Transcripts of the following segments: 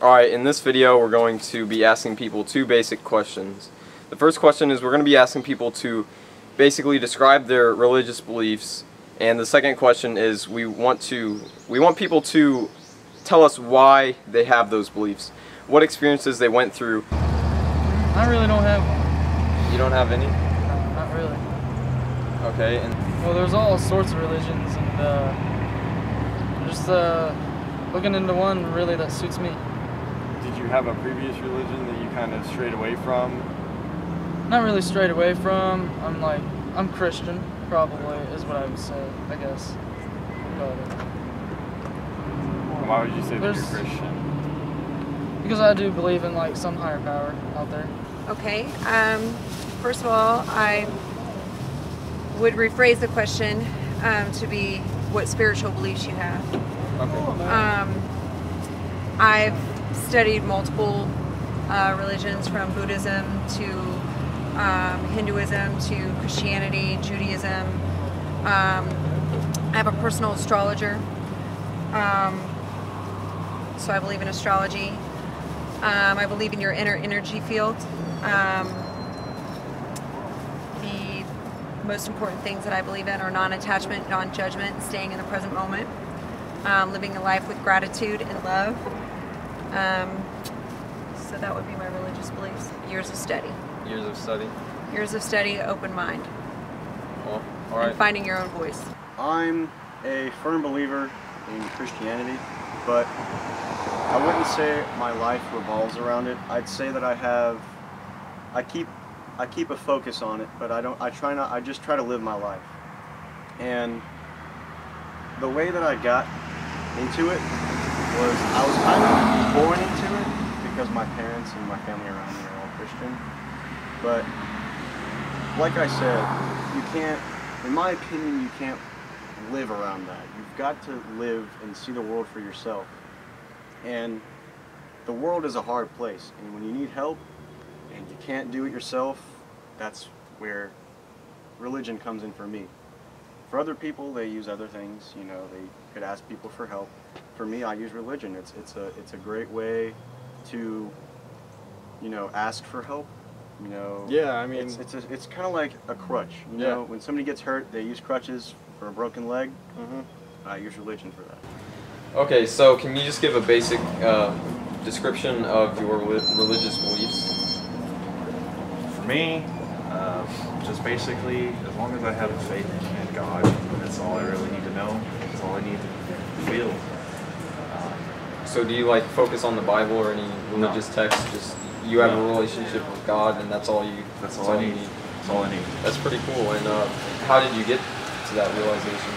Alright, in this video we're going to be asking people two basic questions. The first question is we're going to be asking people to basically describe their religious beliefs, and the second question is we want people to tell us why they have those beliefs, what experiences they went through. I really don't have one. You don't have any? No, not really. Okay. And well, there's all sorts of religions, and just looking into one really that suits me. Did you have a previous religion that you kind of strayed away from? Not really strayed away from. I'm Christian, probably, is what I would say, I guess. But, why would you say that you're Christian? Because I do believe in like some higher power out there. Okay. First of all, I would rephrase the question to be what spiritual beliefs you have. okay. I've studied multiple religions, from Buddhism to Hinduism to Christianity, Judaism. I have a personal astrologer, so I believe in astrology. I believe in your inner energy field. The most important things that I believe in are non-attachment, non-judgment, staying in the present moment, living a life with gratitude and love. So that would be my religious beliefs. Years of study. Years of study? Years of study, open mind. Well, alright. And finding your own voice. I'm a firm believer in Christianity, but I wouldn't say my life revolves around it. I'd say that I keep a focus on it, but I just try to live my life. And the way that I got into it was I was kind of born into it because my parents and my family around me are all Christian. But like I said, you can't, in my opinion, you can't live around that. You've got to live and see the world for yourself. And the world is a hard place, and when you need help and you can't do it yourself, that's where religion comes in for me. For other people, they use other things, you know, they could ask people for help. For me, I use religion. It's a great way to, you know, ask for help. You know, yeah, I mean, it's kind of like a crutch. You know, when somebody gets hurt, they use crutches for a broken leg. I use religion for that. Okay, so can you just give a basic description of your religious beliefs? For me, just basically, as long as I have faith in God, that's all I really need to know. That's all I need to feel. So do you like focus on the Bible or any religious text? Just you have a relationship with God, and that's all you. That's all I need. That's all I need. That's pretty cool. And how did you get to that realization?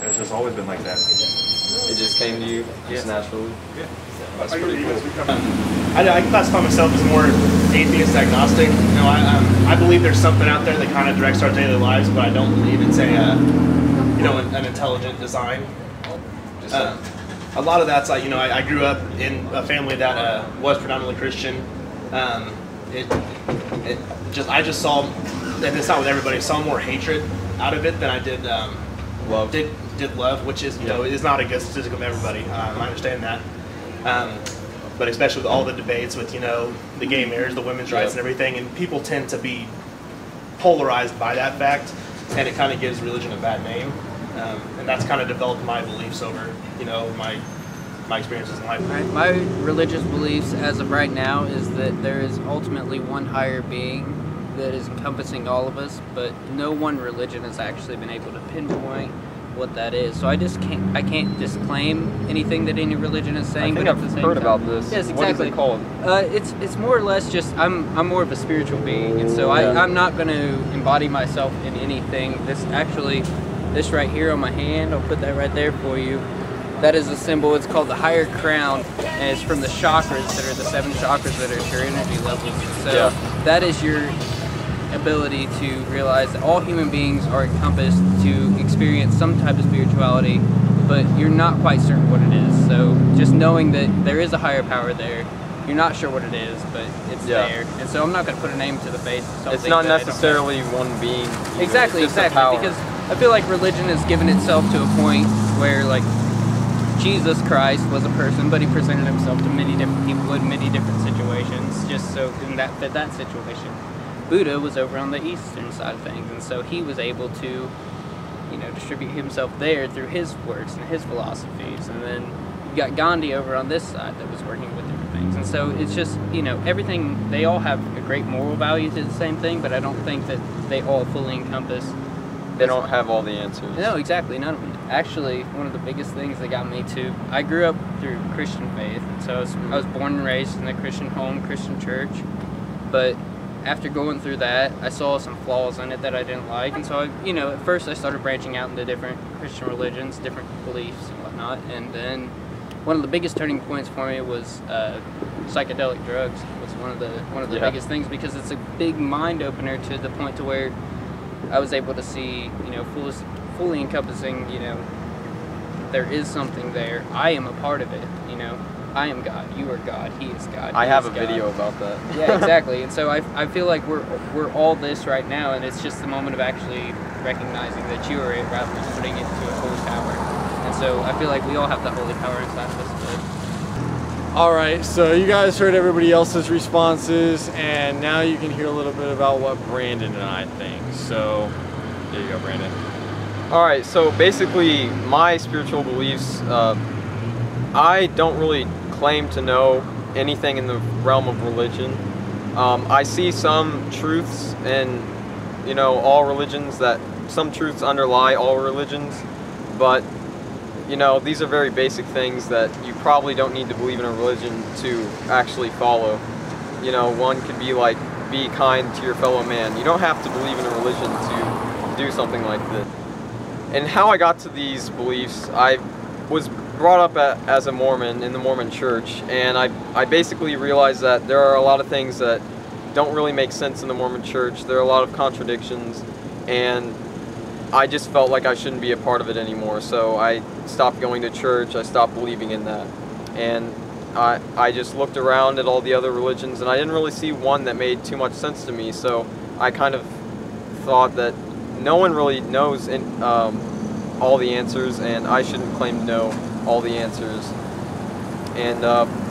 It's just always been like that. It just came to you just naturally? Yeah. That's pretty cool. I classify myself as more atheist agnostic. You know, I believe there's something out there that kind of directs our daily lives, but I don't believe it's you know, an intelligent design. A lot of that's like, you know, I grew up in a family that was predominantly Christian. I just saw, and it's not with everybody, saw more hatred out of it than I did love. Did love, which is, you know, is not a good statistic of everybody. I understand that. But especially with all the debates with, you know, the gay marriage, the women's rights and everything, and people tend to be polarized by that fact, and it kind of gives religion a bad name. And that's kind of developed my beliefs over, you know, my experiences in life. My religious beliefs as of right now is that there is ultimately one higher being that is encompassing all of us, but no one religion has actually been able to pinpoint what that is. So I can't disclaim anything that any religion is saying. I think but I've at the same heard time, about this. Yes, exactly. What is it called? It's more or less just I'm more of a spiritual being, and so I'm not going to embody myself in anything. This right here on my hand, I'll put that right there for you. That is a symbol. It's called the higher crown, and it's from the chakras that are the 7 chakras that are your energy levels. So that is your ability to realize that all human beings are encompassed to experience some type of spirituality, but you're not quite certain what it is. So just knowing that there is a higher power there, you're not sure what it is, but it's there. And so I'm not going to put a name to the face. It's not necessarily one being. Exactly, because I feel like religion has given itself to a point where, like, Jesus Christ was a person, but he presented himself to many different people in many different situations, just so in that fit that situation. Buddha was over on the eastern side of things, and so he was able to, you know, distribute himself there through his works and his philosophies. And then you got Gandhi over on this side that was working with different things. And so it's just, you know, everything, they all have a great moral value to the same thing, but I don't think that they all fully encompass. They don't have all the answers. No, exactly, none of them. Actually, one of the biggest things that got me to, I grew up through Christian faith, so I was born and raised in a Christian home, Christian church, but after going through that, I saw some flaws in it that I didn't like, and so you know, at first I started branching out into different Christian religions, different beliefs and whatnot, and then one of the biggest turning points for me was psychedelic drugs. Was one of the biggest things, because it's a big mind opener to the point to where I was able to see, you know, fully encompassing, you know, there is something there. I am a part of it, you know. I am God, you are God, he is God. I have a video about that. Yeah, exactly. And so I feel like we're all this right now, and it's just the moment of actually recognizing that you are it rather than putting it to a holy power. And so I feel like we all have the holy power inside of us. All right, so you guys heard everybody else's responses, and now you can hear a little bit about what Brandon and I think. So there you go, Brandon. All right, so basically my spiritual beliefs, I don't really claim to know anything in the realm of religion. I see some truths in, you know, all religions, that some truths underlie all religions, but you know, these are very basic things that you probably don't need to believe in a religion to actually follow. You know, one could be like, be kind to your fellow man. You don't have to believe in a religion to do something like this. And how I got to these beliefs, I was brought up as a Mormon in the Mormon church, and I basically realized that there are a lot of things that don't really make sense in the Mormon church. There are a lot of contradictions, and I just felt like I shouldn't be a part of it anymore. So I stopped going to church, I stopped believing in that. And I just looked around at all the other religions, and I didn't really see one that made too much sense to me. So I kind of thought that no one really knows all the answers, and I shouldn't claim to know all the answers. And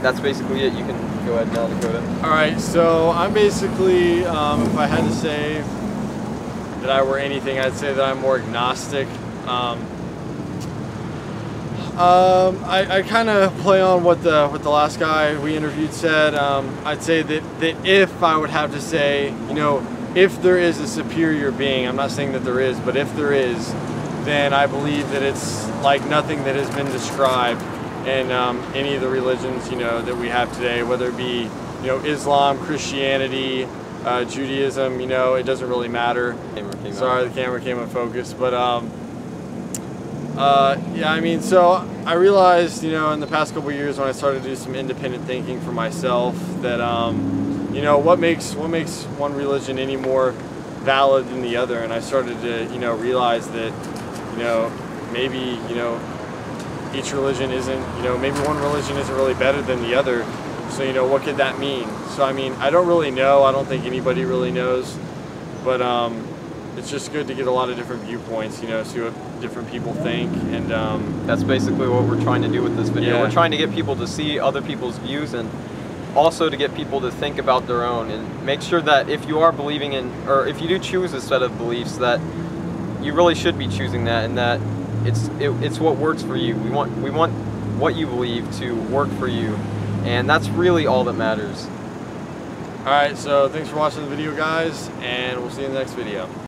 that's basically it. You can go ahead now, Dakota. All right, so I'm basically, if I had to say that I were anything, I'd say that I'm more agnostic. I kind of play on what the last guy we interviewed said. I'd say that if I would have to say, you know, if there is a superior being, I'm not saying that there is, but if there is, then I believe that it's like nothing that has been described in any of the religions, you know, that we have today, whether it be, you know, Islam, Christianity, Judaism, you know, it doesn't really matter. Sorry, the camera came unfocused, but yeah, I mean, so I realized, you know, in the past couple of years when I started to do some independent thinking for myself, that you know, what makes one religion any more valid than the other, and I started to, you know, realize that, you know, maybe, you know, each religion isn't, you know, maybe one religion isn't really better than the other. So, you know, what could that mean? So, I mean, I don't really know. I don't think anybody really knows. But it's just good to get a lot of different viewpoints, you know, see what different people think. And that's basically what we're trying to do with this video. Yeah. We're trying to get people to see other people's views, and also to get people to think about their own, and make sure that if you are believing in, or if you do choose a set of beliefs, that you really should be choosing that, and that it's what works for you. We want what you believe to work for you, and that's really all that matters. Alright, so thanks for watching the video, guys, and we'll see you in the next video.